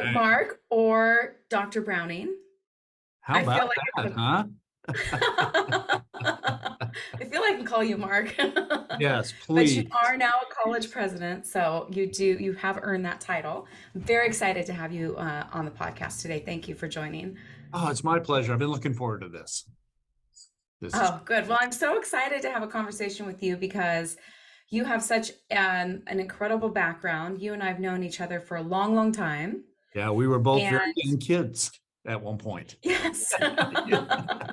right, Uh, Mark or Dr. Browning. How I feel about like that, it's huh? I feel like I can call you Mark. Yes, But you please. are now a college president, so you have earned that title. I'm very excited to have you on the podcast today. Thank you for joining. Oh, it's my pleasure. I've been looking forward to this. This is Oh, good. Well, I'm so excited to have a conversation with you because you have such an incredible background. You and I have known each other for a long, long time. Yeah, we were both And very young kids at one point. yes. Yeah.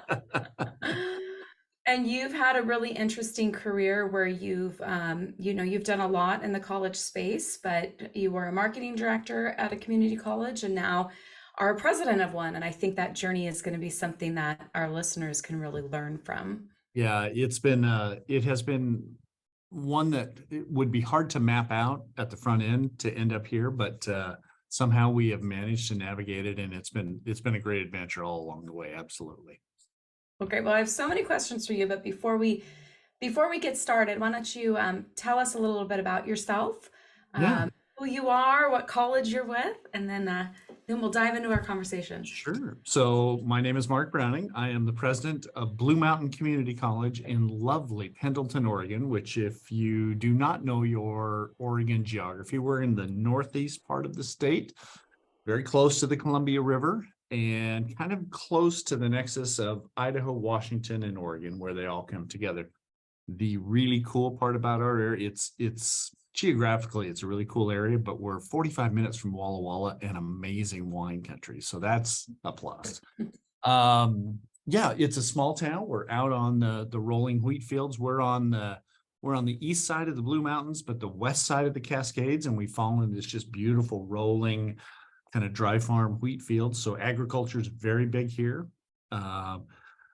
And you've had a really interesting career where you've done a lot in the college space, but you were a marketing director at a community college and now are a president of one. And I think that journey is going to be something that our listeners can really learn from. Yeah, it has been one that it would be hard to map out at the front end to end up here, but somehow we have managed to navigate it, and it's been a great adventure all along the way. Absolutely. Okay, well, I have so many questions for you, but before we get started, why don't you tell us a little bit about yourself, Yeah. who you are, what college you're with, and then we'll dive into our conversation. Sure. So my name is Mark Browning. I am the president of Blue Mountain Community College in lovely Pendleton, Oregon, which if you do not know your Oregon geography, we're in the northeast part of the state, very close to the Columbia River and kind of close to the nexus of Idaho, Washington, and Oregon, where they all come together. The really cool part about our area, it's geographically, it's a really cool area, but we're 45 minutes from Walla Walla, an amazing wine country. So that's a plus. Yeah, it's a small town. We're out on the rolling wheat fields. We're on the east side of the Blue Mountains, but the west side of the Cascades, and we fall into this just beautiful rolling kind of dry farm wheat fields. So agriculture is very big here.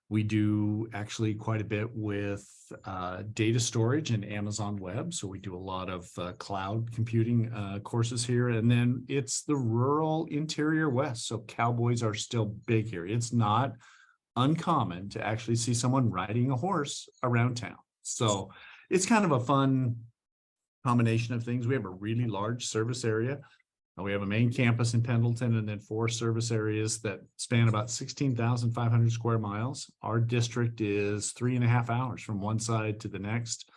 We do actually quite a bit with data storage and Amazon Web. So we do a lot of cloud computing courses here. And then it's the rural interior West. So cowboys are still big here. It's not uncommon to actually see someone riding a horse around town. So it's kind of a fun combination of things. We have a really large service area. We have a main campus in Pendleton and then 4 service areas that span about 16,500 square miles. Our district is 3.5 hours from one side to the next,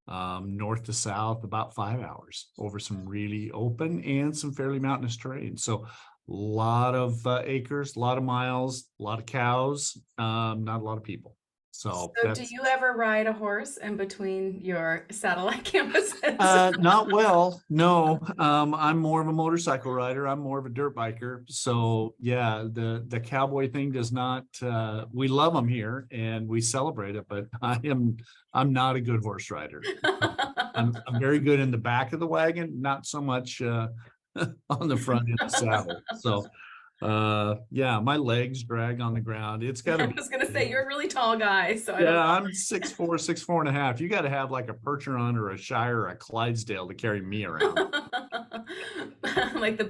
north to south, about 5 hours over some really open and some fairly mountainous terrain. So a lot of acres, a lot of miles, a lot of cows, not a lot of people. So So, do that's you ever ride a horse in between your satellite campuses? not well, no. I'm more of a motorcycle rider. I'm more of a dirt biker. So yeah, the cowboy thing does not we love them here and we celebrate it, but I'm not a good horse rider. I'm very good in the back of the wagon, not so much on the front in the saddle. So yeah, my legs drag on the ground. It's got to I be. was gonna say you're a really tall guy, so I don't Yeah, I'm 6'4", 6'4.5". You got to have like a Percheron or a Shire or a Clydesdale to carry me around. know. Like the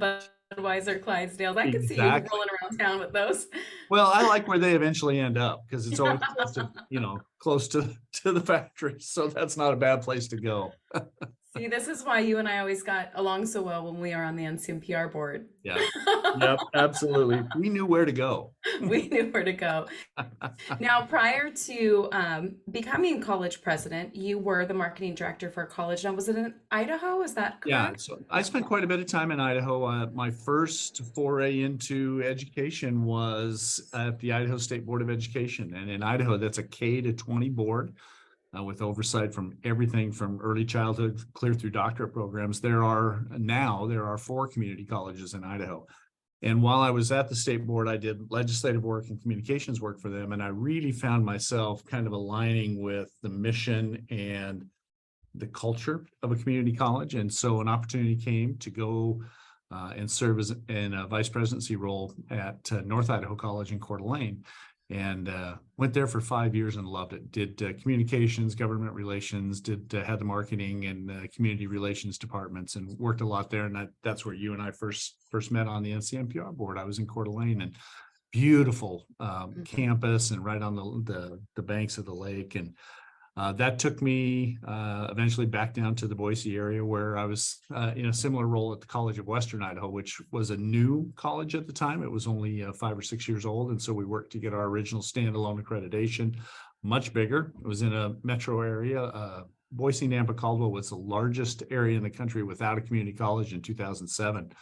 Budweiser Clydesdales. I could see you Exactly. rolling around town with those. Well, I like where they eventually end up because it's always close to the factory. So that's not a bad place to go. See, this is why you and I always got along so well when we are on the NCMPR board. Yeah. Yep, absolutely. We knew where to go. We knew where to go. Now, prior to becoming college president, you were the marketing director for a college. Now, was it in Idaho? Is that Yeah, correct? so I spent quite a bit of time in Idaho. My first foray into education was at the Idaho State Board of Education. And in Idaho, that's a K to 20 board with oversight from everything from early childhood clear through doctorate programs. There are 4 community colleges in Idaho. And while I was at the state board, I did legislative work and communications work for them. And I really found myself kind of aligning with the mission and the culture of a community college. And so an opportunity came to go and serve as in a vice presidency role at North Idaho College in Coeur d'Alene, and went there for 5 years and loved it. Did communications, government relations, had the marketing and community relations departments, and worked a lot there. And that's where you and I first met on the NCMPR board. I was in Coeur d'Alene, and beautiful campus and right on the banks of the lake. And That took me eventually back down to the Boise area, where I was in a similar role at the College of Western Idaho, which was a new college at the time. It was only 5 or 6 years old. And so we worked to get our original standalone accreditation, much bigger. It was in a metro area. Boise, Nampa, Caldwell was the largest area in the country without a community college in 2007,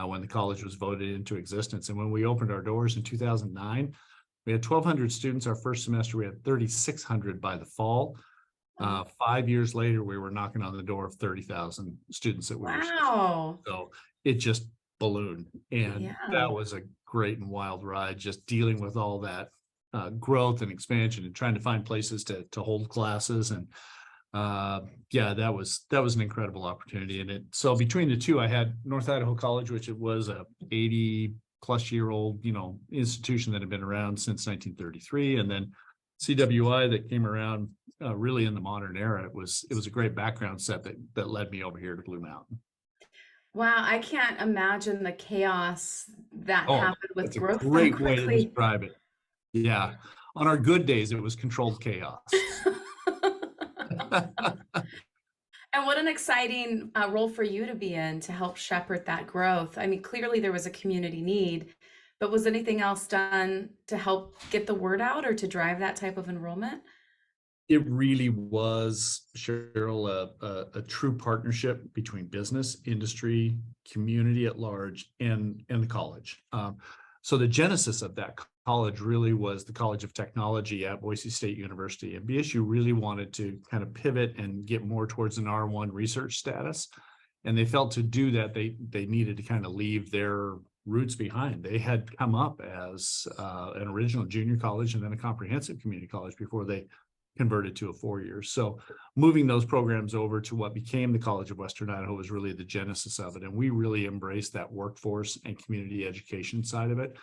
when the college was voted into existence. And when we opened our doors in 2009, we had 1,200 students our first semester. We had 3,600 by the fall. 5 years later, we were knocking on the door of 30,000 students that we were serving. Wow. So it just ballooned. And Yeah. that was a great and wild ride, just dealing with all that growth and expansion and trying to find places to hold classes. And yeah, that was an incredible opportunity. And so between the two, I had North Idaho College, which it was a 80-plus-year-old, institution that had been around since 1933, and then CWI that came around really in the modern era. It was a great background set that led me over here to Blue Mountain. Wow, I can't imagine the chaos that Oh, happened with that's a growth so great way to quickly. describe it. Yeah. On our good days, it was controlled chaos. And what an exciting role for you to be in to help shepherd that growth. I mean, clearly there was a community need, but was anything else done to help get the word out or to drive that type of enrollment? It really was, Cheryl, a true partnership between business, industry, community at large, and the college. So the genesis of that college really was the College of Technology at Boise State University. And BSU really wanted to kind of pivot and get more towards an R1 research status. And they felt to do that, they needed to kind of leave their roots behind. They had come up as an original junior college and then a comprehensive community college before they converted to a 4-year. So moving those programs over to what became the College of Western Idaho was really the genesis of it. And we really embraced that workforce and community education side of it.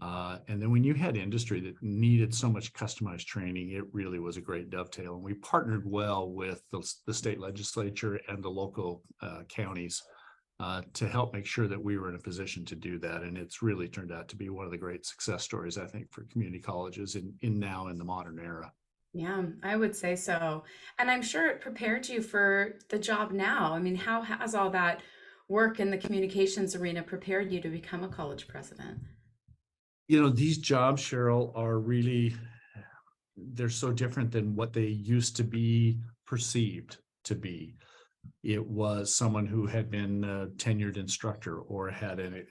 And then when you had industry that needed so much customized training, it really was a great dovetail. And we partnered well with the state legislature and the local counties to help make sure that we were in a position to do that. And it's really turned out to be one of the great success stories, I think, for community colleges now in the modern era. Yeah, I would say so. And I'm sure it prepared you for the job now. I mean, how has all that work in the communications arena prepared you to become a college president? These jobs, Cheryl, are really, they're so different than what they used to be perceived to be. It was someone who had been a tenured instructor or had an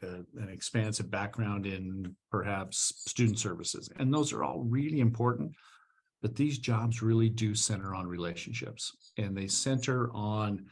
expansive background in perhaps student services. And those are all really important. But these jobs really do center on relationships, and they center on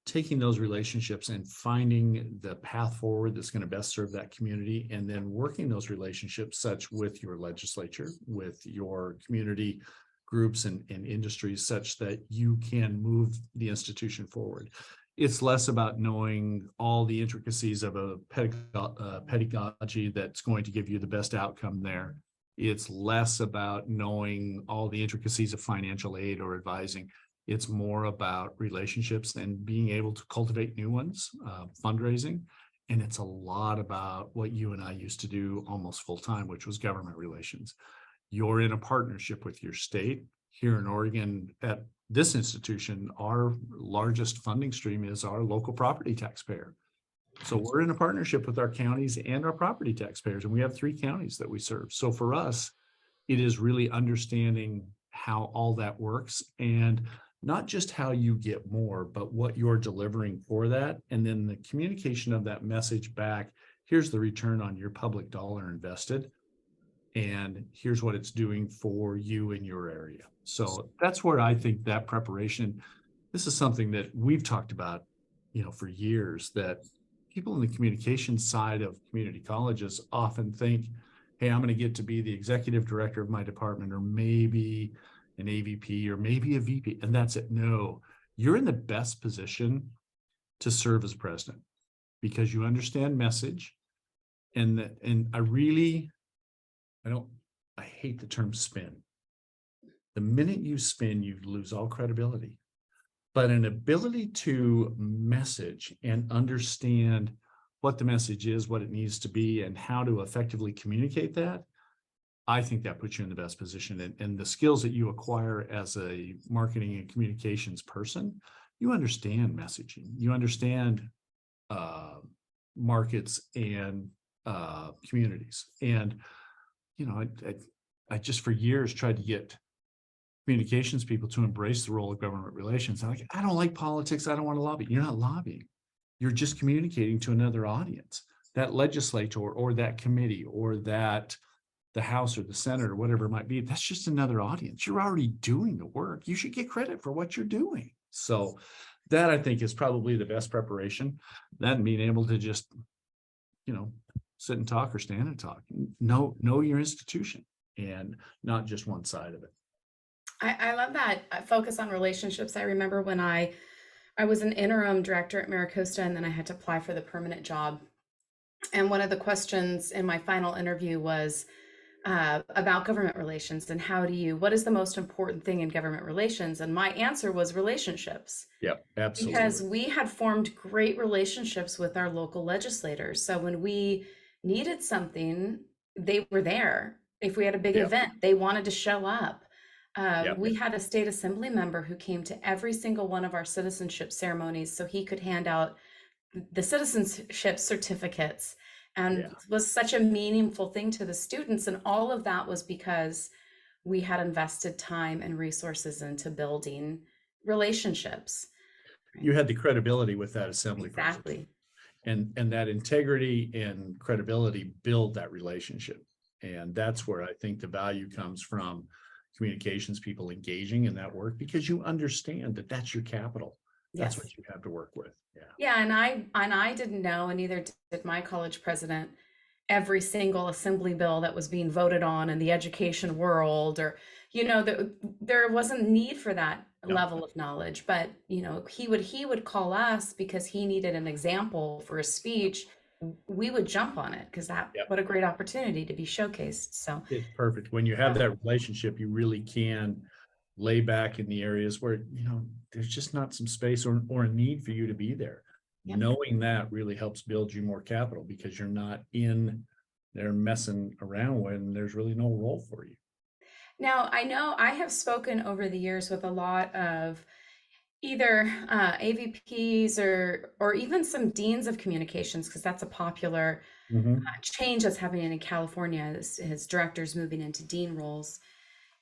taking those relationships and finding the path forward that's going to best serve that community, and then working those relationships such with your legislature, with your community groups and industries, such that you can move the institution forward. It's less about knowing all the intricacies of a pedagogy that's going to give you the best outcome there. It's less about knowing all the intricacies of financial aid or advising. It's more about relationships and being able to cultivate new ones, fundraising. And it's a lot about what you and I used to do almost full time, which was government relations. You're in a partnership with your state. Here in Oregon, at this institution, our largest funding stream is our local property taxpayer. So we're in a partnership with our counties and our property taxpayers, and we have 3 counties that we serve. So for us, it is really understanding how all that works, and not just how you get more, but what you're delivering for that. And then the communication of that message back. Here's the return on your public dollar invested, and here's what it's doing for you in your area. So that's where I think that preparation, this is something that we've talked about, for years, that people in the communication side of community colleges often think, hey, I'm going to get to be the executive director of my department, or maybe an AVP, or maybe a VP, and that's it. No, you're in the best position to serve as president because you understand message. And I hate the term spin. The minute you spin, you lose all credibility. But an ability to message and understand what the message is, what it needs to be, and how to effectively communicate that, I think that puts you in the best position, and the skills that you acquire as a marketing and communications person, you understand messaging, you understand markets and communities. And, I just for years tried to get communications people to embrace the role of government relations. I'm like, I don't like politics. I don't want to lobby. You're not lobbying. You're just communicating to another audience, that legislator or that committee or that the House or the Senate or whatever it might be. That's just another audience. You're already doing the work. You should get credit for what you're doing. So that, I think, is probably the best preparation. That and being able to just, sit and talk or stand and talk. Know your institution and not just one side of it. I love that focus on relationships. I remember when I was an interim director at Maricosta, and then I had to apply for the permanent job. And one of the questions in my final interview was about government relations and what is the most important thing in government relations? And my answer was relationships. Yep, absolutely. Because we had formed great relationships with our local legislators. So when we needed something, they were there. If we had a big event, they wanted to show up. We had a state assembly member who came to every single one of our citizenship ceremonies so he could hand out the citizenship certificates, and it was such a meaningful thing to the students. And all of that was because we had invested time and resources into building relationships. You had the credibility with that assembly Exactly. person. And that integrity and credibility build that relationship. And that's where I think the value comes from communications people engaging in that work, because you understand that that's your capital. That's Yes. what you have to work with. Yeah, and I didn't know, and neither did my college president, every single assembly bill that was being voted on in the education world, or there wasn't need for that level of knowledge. But he would call us because he needed an example for a speech. We would jump on it because what a great opportunity to be showcased. So it's perfect. When you have that relationship, you really can lay back in the areas where there's just not some space or a need for you to be there. Knowing that really helps build you more capital, because you're not in there messing around when there's really no role for you. Now, I know I have spoken over the years with a lot of either AVPs or even some deans of communications, because that's a popular change that's happening in California as directors moving into dean roles.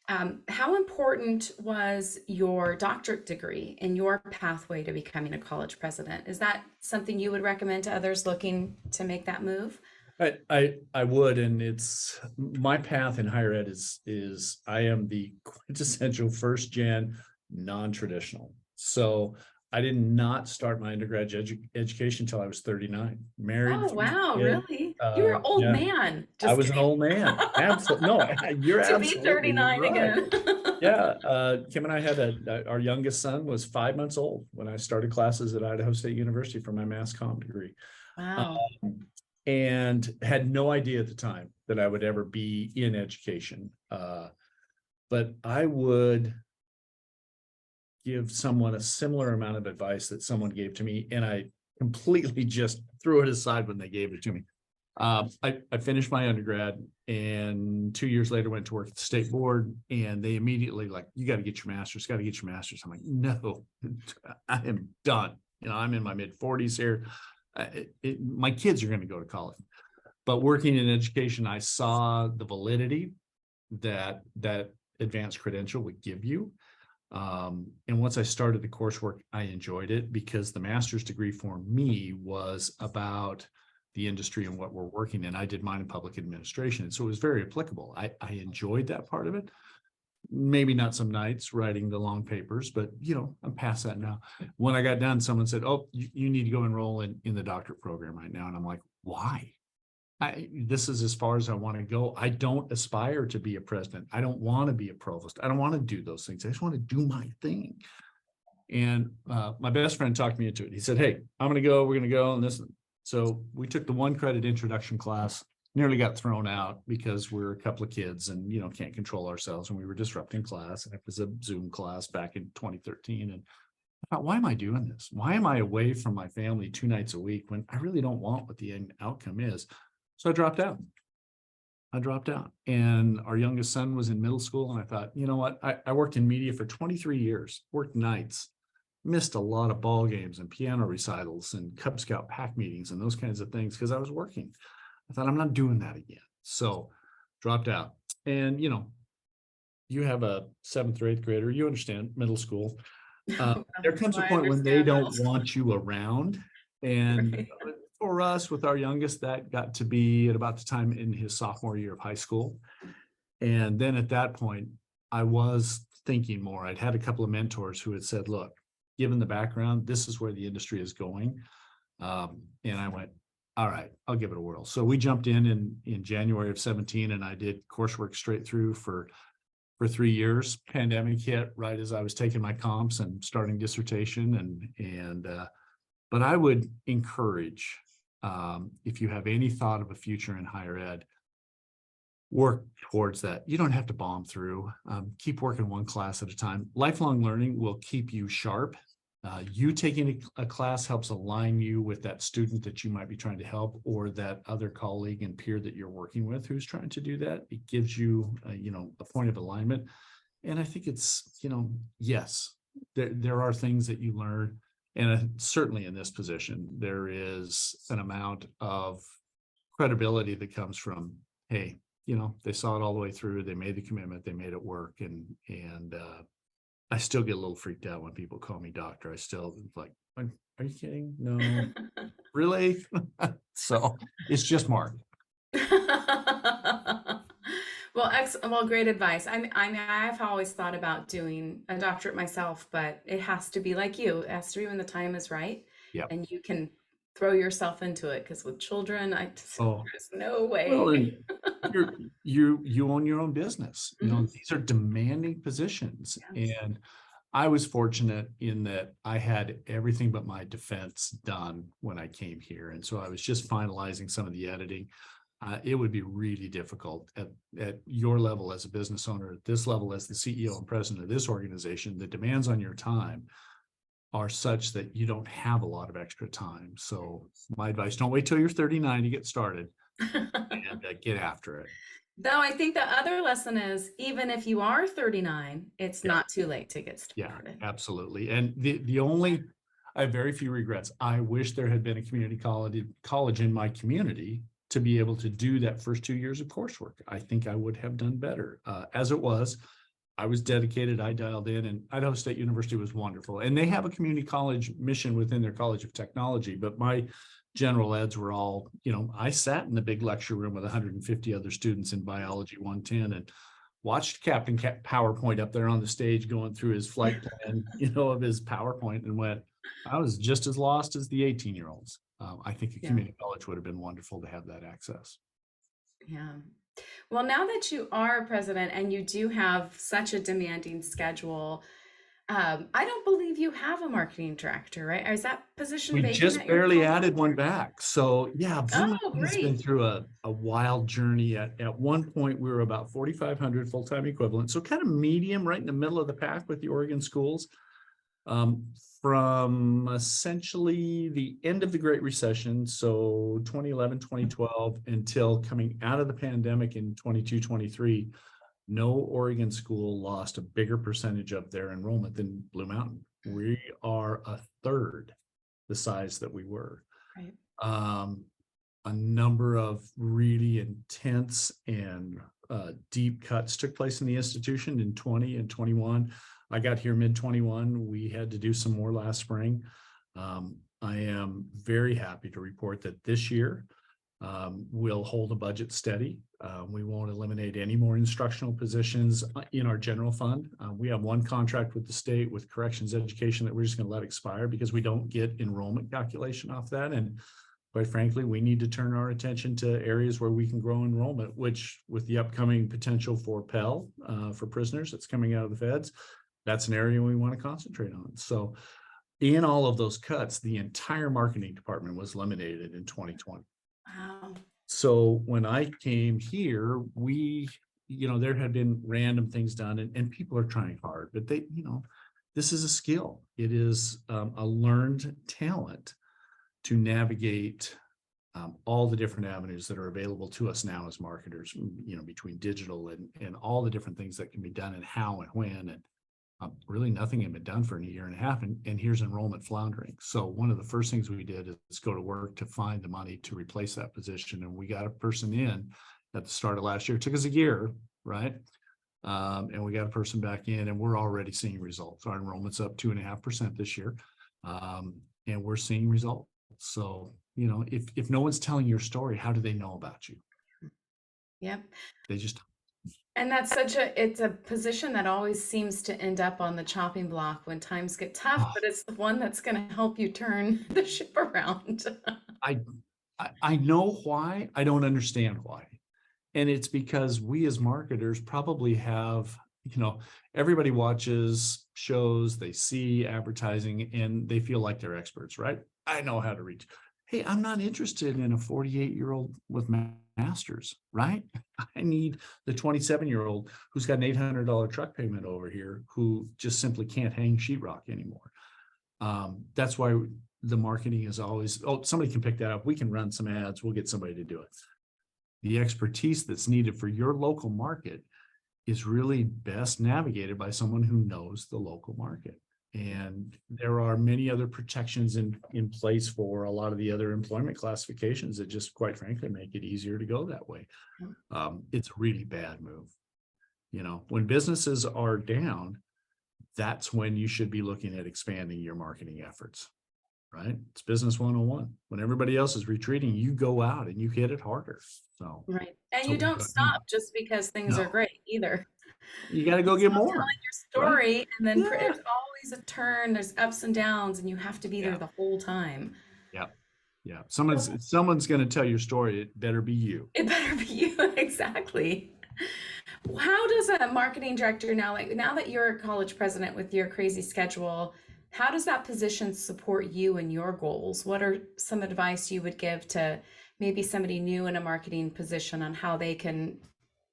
How important was your doctorate degree in your pathway to becoming a college president? Is that something you would recommend to others looking to make that move? I would, and it's my path in higher ed is I am the quintessential first gen non-traditional. So I did not start my undergraduate education until I was 39. Married. Oh, wow, really? You were an old man. I was an old man. Absolutely. No, you're to absolutely be 39 right. again. Kim and I had our youngest son was 5 months old when I started classes at Idaho State University for my mass comm degree. Wow. And had no idea at the time that I would ever be in education. But I would give someone a similar amount of advice that someone gave to me, and I completely just threw it aside when they gave it to me. I finished my undergrad, and 2 years later went to work at the state board, and they immediately you got to get your master's, got to get your master's. I'm like, no, I am done. I'm in my mid 40s here. My kids are going to go to college, but working in education, I saw the validity that advanced credential would give you. And once I started the coursework, I enjoyed it, because the master's degree for me was about the industry and what we're working in. I did mine in public administration, so it was very applicable. I enjoyed that part of it. Maybe not some nights writing the long papers, but I'm past that now. When I got done, someone said, oh, you need to go enroll in the doctorate program right now. And I'm like, why? This is as far as I want to go. I don't aspire to be a president. I don't want to be a provost. I don't want to do those things. I just want to do my thing. And my best friend talked me into it. He said, hey, we're going to go. And this. So we took the 1 credit introduction class, nearly got thrown out because we're a couple of kids and, can't control ourselves. And we were disrupting class. And it was a Zoom class back in 2013. And I thought, why am I doing this? Why am I away from my family 2 nights a week when I really don't want what the end outcome is? So I dropped out. I dropped out, and our youngest son was in middle school. And I thought, you know what? I worked in media for 23 years, worked nights, missed a lot of ball games and piano recitals and Cub Scout pack meetings and those kinds of things because I was working. I thought, I'm not doing that again. So dropped out. And, you have a 7th or 8th grader, you understand middle school. There comes a I point when they understand don't middle school. want you around. And Right. for us, with our youngest, that got to be at about the time in his sophomore year of high school. And then at that point, I was thinking more. I'd had a couple of mentors who had said, look, given the background, this is where the industry is going. And I went, all right, I'll give it a whirl. So we jumped in January of 17, and I did coursework straight through for 3 years. Pandemic hit right as I was taking my comps and starting dissertation. But I would encourage, if you have any thought of a future in higher ed, work towards that. You don't have to bomb through. Keep working one class at a time. Lifelong learning will keep you sharp. You taking a class helps align you with that student that you might be trying to help, or that other colleague and peer that you're working with who's trying to do that. It gives you, a point of alignment. And I think it's, yes, there are things that you learn. And certainly in this position, there is an amount of credibility that comes from, hey, they saw it all the way through. They made the commitment. They made it work. And I still get a little freaked out when people call me doctor. I still like, are you kidding? No, really? So it's just Mark. Well, great advice. I've always thought about doing a doctorate myself, but it has to be like you. It has to be when the time is right Yeah. and you can throw yourself into it. Because with children, Oh, there's no well, way. and you own your own business. Mhm. These are demanding positions. Yes. And I was fortunate in that I had everything but my defense done when I came here. And so I was just finalizing some of the editing. It would be really difficult at your level as a business owner, at this level as the CEO and president of this organization. The demands on your time are such that you don't have a lot of extra time. So my advice, don't wait till you're 39 to get started, and get after it. Though I think the other lesson is even if you are 39, it's Yeah. not too late to get Yeah, started. absolutely. And I have very few regrets. I wish there had been a community college in my community to be able to do that first 2 years of coursework. I think I would have done better. As it was, I was dedicated, I dialed in, and Idaho State University was wonderful. And they have a community college mission within their College of Technology, but my general eds were all, I sat in the big lecture room with 150 other students in biology 110 and watched Captain PowerPoint up there on the stage going through his flight plan, of his PowerPoint, and went, I was just as lost as the 18-year-olds. I think a Yeah. community college would have been wonderful to have that access. Yeah. Well, now that you are president and you do have such a demanding schedule, I don't believe you have a marketing director, right? Is that position We vacant just at your barely added college? one back. So yeah, Blue Oh, Mountain has been great. through a wild journey. At one point, we were about 4,500 full-time equivalent. So kind of medium, right in the middle of the pack with the Oregon schools. From essentially the end of the Great Recession, so 2011, 2012, until coming out of the pandemic in 22, 23, no Oregon school lost a bigger percentage of their enrollment than Blue Mountain. We are a third the size that we were. Right. A number of really intense and deep cuts took place in the institution in 20 and 21. I got here mid-21. We had to do some more last spring. I am very happy to report that this year we'll hold a budget steady. We won't eliminate any more instructional positions in our general fund. We have one contract with the state with corrections education that we're just going to let expire because we don't get enrollment calculation off that. And quite frankly, we need to turn our attention to areas where we can grow enrollment, which with the upcoming potential for Pell for prisoners that's coming out of the feds, that's an area we want to concentrate on. So in all of those cuts, the entire marketing department was eliminated in 2020. Wow. So when I came here, there had been random things done and people are trying hard, but this is a skill. It is a learned talent to navigate all the different avenues that are available to us now as marketers, between digital and all the different things that can be done and how and when. And really nothing had been done for a year and a half. And here's enrollment floundering. So one of the first things we did is go to work to find the money to replace that position. And we got a person in at the start of last year. It took us a year, right? And we got a person back in, and we're already seeing results. Our enrollment's up 2.5% this year. And we're seeing results. So, if no one's telling your story, how do they know about you? Yep. They just. And that's it's a position that always seems to end up on the chopping block when times get tough, but it's the one that's going to help you turn the ship around. I know why. I don't understand why. And it's because we as marketers probably have, everybody watches shows, they see advertising, and they feel like they're experts, right? I know how to reach. Hey, I'm not interested in a 48-year-old with masters, right? I need the 27-year-old who's got an $800 truck payment over here who just simply can't hang sheetrock anymore. That's why the marketing is always, somebody can pick that up. We can run some ads. We'll get somebody to do it. The expertise that's needed for your local market is really best navigated by someone who knows the local market. And there are many other protections in place for a lot of the other employment classifications that just, quite frankly, make it easier to go that way. It's a really bad move. When businesses are down, that's when you should be looking at expanding your marketing efforts, right? It's business 101. When everybody else is retreating, you go out and you hit it harder. So, right. And you don't stop just because things are great either. You got to go get more. Telling your story, right? and then there's always a turn. There's ups and downs, and you have to be there the whole time. Yeah. Someone's going to tell your story. It better be you. It better be you. Exactly. How does a marketing director now that you're a college president with your crazy schedule, how does that position support you and your goals? What are some advice you would give to maybe somebody new in a marketing position on how they can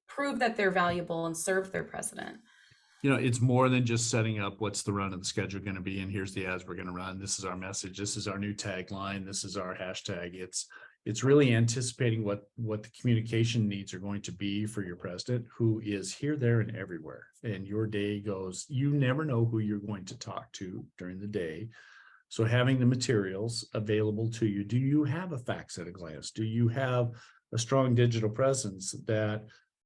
prove that they're valuable and serve their president? It's more than just setting up what's the run of the schedule going to be, and here's the ads we're going to run. This is our message. This is our new tagline. This is our hashtag. It's really anticipating what the communication needs are going to be for your president, who is here, there, and everywhere. And your day goes, you never know who you're going to talk to during the day. So having the materials available to you. Do you have a fax at a glance? Do you have a strong digital presence that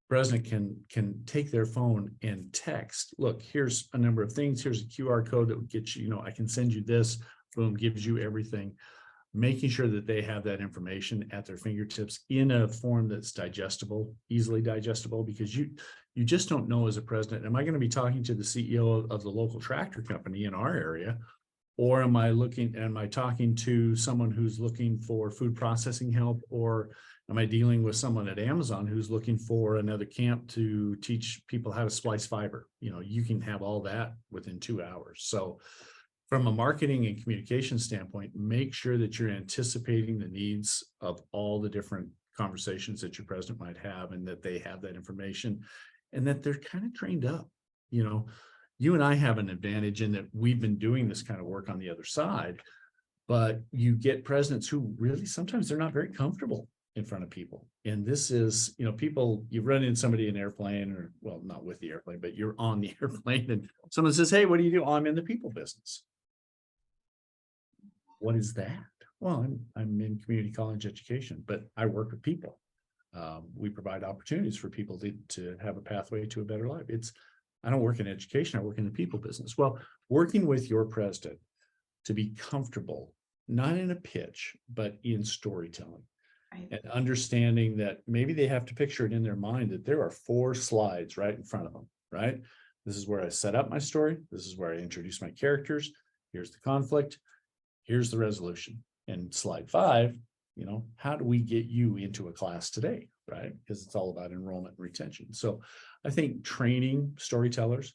president can take their phone and text? Look, here's a number of things. Here's a QR code that would get you, I can send you this. Boom, gives you everything. Making sure that they have that information at their fingertips in a form that's digestible, easily digestible, because you just don't know as a president, am I going to be talking to the CEO of the local tractor company in our area? Or am I talking to someone who's looking for food processing help? Or am I dealing with someone at Amazon who's looking for another camp to teach people how to splice fiber? You can have all that within 2 hours. So from a marketing and communication standpoint, make sure that you're anticipating the needs of all the different conversations that your president might have, and that they have that information, and that they're kind of trained up. You and I have an advantage in that we've been doing this kind of work on the other side, but you get presidents who really sometimes they're not very comfortable in front of people. And this is, people, you run into somebody in an airplane, or, well, not with the airplane, but you're on the airplane, and someone says, hey, what do you do? Oh, I'm in the people business. What is that? Well, I'm in community college education, but I work with people. We provide opportunities for people to have a pathway to a better life. I don't work in education, I work in the people business. Well, working with your president to be comfortable, not in a pitch, but in storytelling. Right. And understanding that maybe they have to picture it in their mind that there are 4 slides right in front of them, right? This is where I set up my story. This is where I introduce my characters. Here's the conflict. Here's the resolution. And slide 5, how do we get you into a class today, right? Because it's all about enrollment and retention. So I think training storytellers,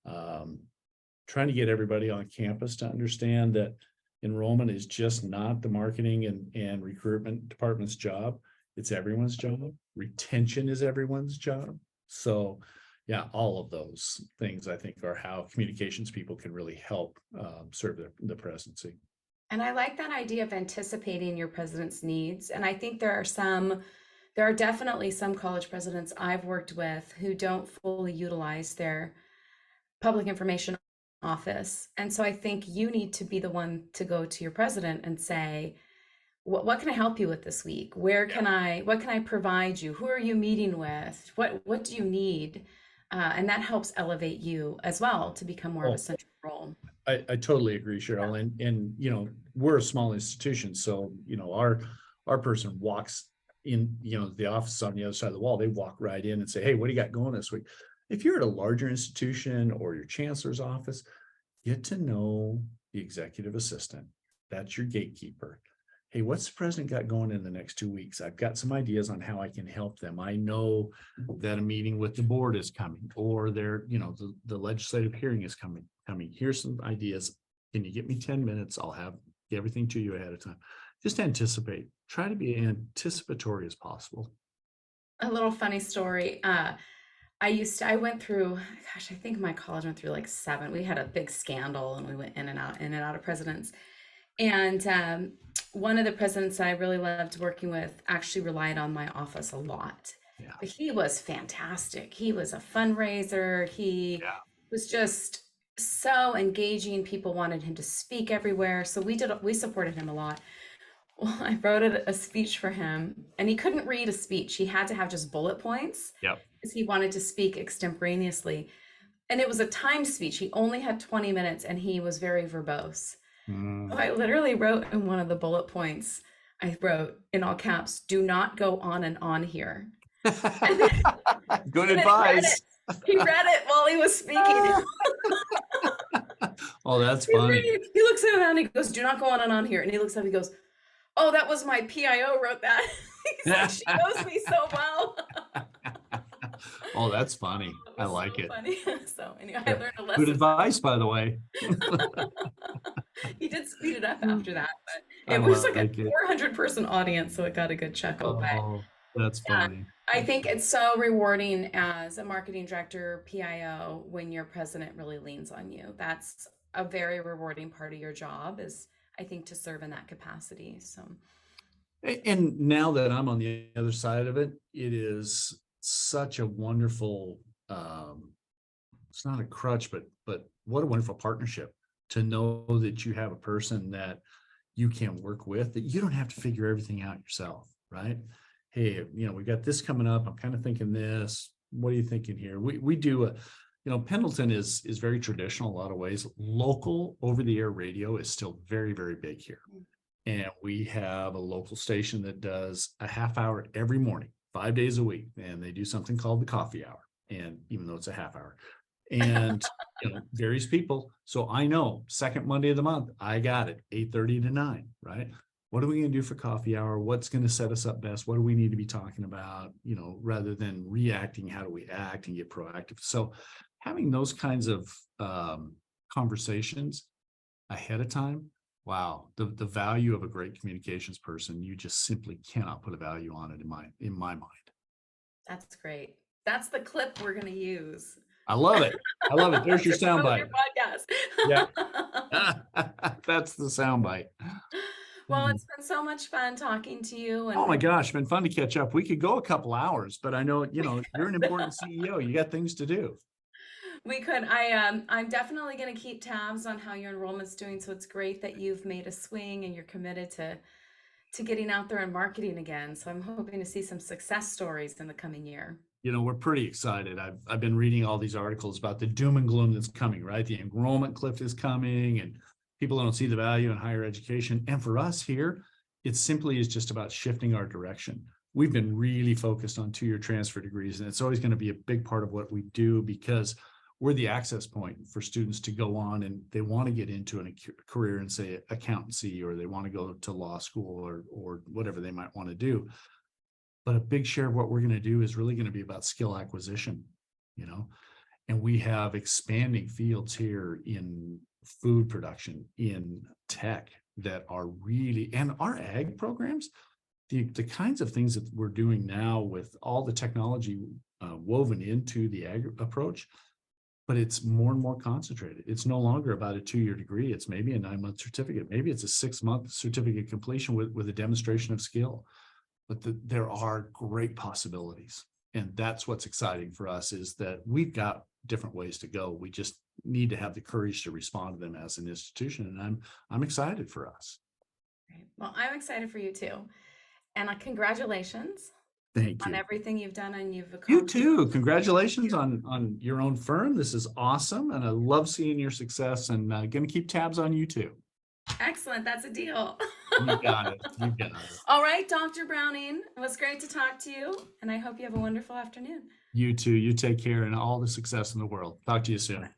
trying to get everybody on campus to understand that enrollment is just not the marketing and recruitment department's job. It's everyone's job. Retention is everyone's job. So yeah, all of those things I think are how communications people can really help serve the presidency. And I like that idea of anticipating your president's needs. And I think there are definitely some college presidents I've worked with who don't fully utilize their public information office. And so I think you need to be the one to go to your president and say, what can I help you with this week? What can I provide you? Who are you meeting with? What do you need? And that helps elevate you as well to become more of a Oh, central role. I totally agree, Cheryl. And, we're a small institution. So, our person walks in, the office on the other side of the wall, they walk right in and say, hey, what do you got going this week? If you're at a larger institution or your chancellor's office, get to know the executive assistant. That's your gatekeeper. Hey, what's the president got going in the next 2 weeks? I've got some ideas on how I can help them. I know that a meeting with the board is coming, or the legislative hearing is coming. Here's some ideas. Can you get me 10 minutes? I'll have everything to you ahead of time. Just anticipate. Try to be anticipatory as possible. A little funny story. I went through, gosh, I think my college went through like seven. We had a big scandal and we went in and out of presidents. And one of the presidents I really loved working with actually relied on my office a lot. Yeah. But he was fantastic. He was a fundraiser. He Yeah. was just so engaging. People wanted him to speak everywhere. So we supported him a lot. Well, I wrote a speech for him, and he couldn't read a speech. He had to have just bullet points Yep. because he wanted to speak extemporaneously. And it was a timed speech. He only had 20 minutes, and he was very verbose. So I literally wrote in one of the bullet points, I wrote in all caps, do not go on and on here. And then, Good and then advice. he read it while he was speaking. Oh, that's funny. He looks at me and he goes, do not go on and on here. And he looks up, he goes, oh, that was my PIO wrote that. He's like, she knows me so well. Oh, that's funny. I like it. Funny. So anyway, I learned a lesson. Good advice, by the way. He did speed it up after that, but it was like a 400-person audience, so it got a good chuckle. Oh, that's funny. I think it's so rewarding as a marketing director, PIO, when your president really leans on you. That's a very rewarding part of your job, is I think to serve in that capacity. So, and now that I'm on the other side of it, it is such a wonderful, it's not a crutch, but what a wonderful partnership to know that you have a person that you can work with, that you don't have to figure everything out yourself, right? Hey, we got this coming up. I'm kind of thinking this. What are you thinking here? We do Pendleton is very traditional in a lot of ways. Local over-the-air radio is still very, very big here. And we have a local station that does a half hour every morning, 5 days a week. And they do something called the coffee hour. And even though it's a half hour, and various people. So I know second Monday of the month, I got it, 8:30 to 9, right? What are we going to do for coffee hour? What's going to set us up best? What do we need to be talking about? Rather than reacting, how do we act and get proactive? So having those kinds of conversations ahead of time, wow, the value of a great communications person, you just simply cannot put a value on it in my mind. that's great. That's the clip we're going to use. I love it. There's your soundbite. Yeah. That's the soundbite. Well, it's been so much fun talking to you. And oh my gosh, been fun to catch up. We could go a couple hours, but I know, you're an important CEO. You got things to do. We could. I'm definitely going to keep tabs on how your enrollment's doing. So it's great that you've made a swing and you're committed to getting out there and marketing again. So I'm hoping to see some success stories in the coming year. We're pretty excited. I've been reading all these articles about the doom and gloom that's coming, right? The enrollment cliff is coming and people don't see the value in higher education. And for us here, it simply is just about shifting our direction. We've been really focused on 2-year transfer degrees, and it's always going to be a big part of what we do because we're the access point for students to go on and they want to get into a career in, say, accountancy, or they want to go to law school or whatever they might want to do. But a big share of what we're going to do is really going to be about skill acquisition, and we have expanding fields here in food production, in tech, that are really, and our ag programs, the kinds of things that we're doing now with all the technology woven into the ag approach, but it's more and more concentrated. It's no longer about a 2-year degree. It's maybe a 9-month certificate. Maybe it's a 6-month certificate completion with a demonstration of skill. But there are great possibilities. And that's what's exciting for us, is that we've got different ways to go. We just need to have the courage to respond to them as an institution. And I'm excited for us. Great. Well, I'm excited for you too. And congratulations Thank on you. everything you've done and you've You accomplished. too. Congratulations on your own firm. This is awesome. And I love seeing your success, and going to keep tabs on you too. Excellent. That's a deal. You got it. You got it. All right, Dr. Browning, it was great to talk to you, and I hope you have a wonderful afternoon. You too. You take care, and all the success in the world. Talk to you soon.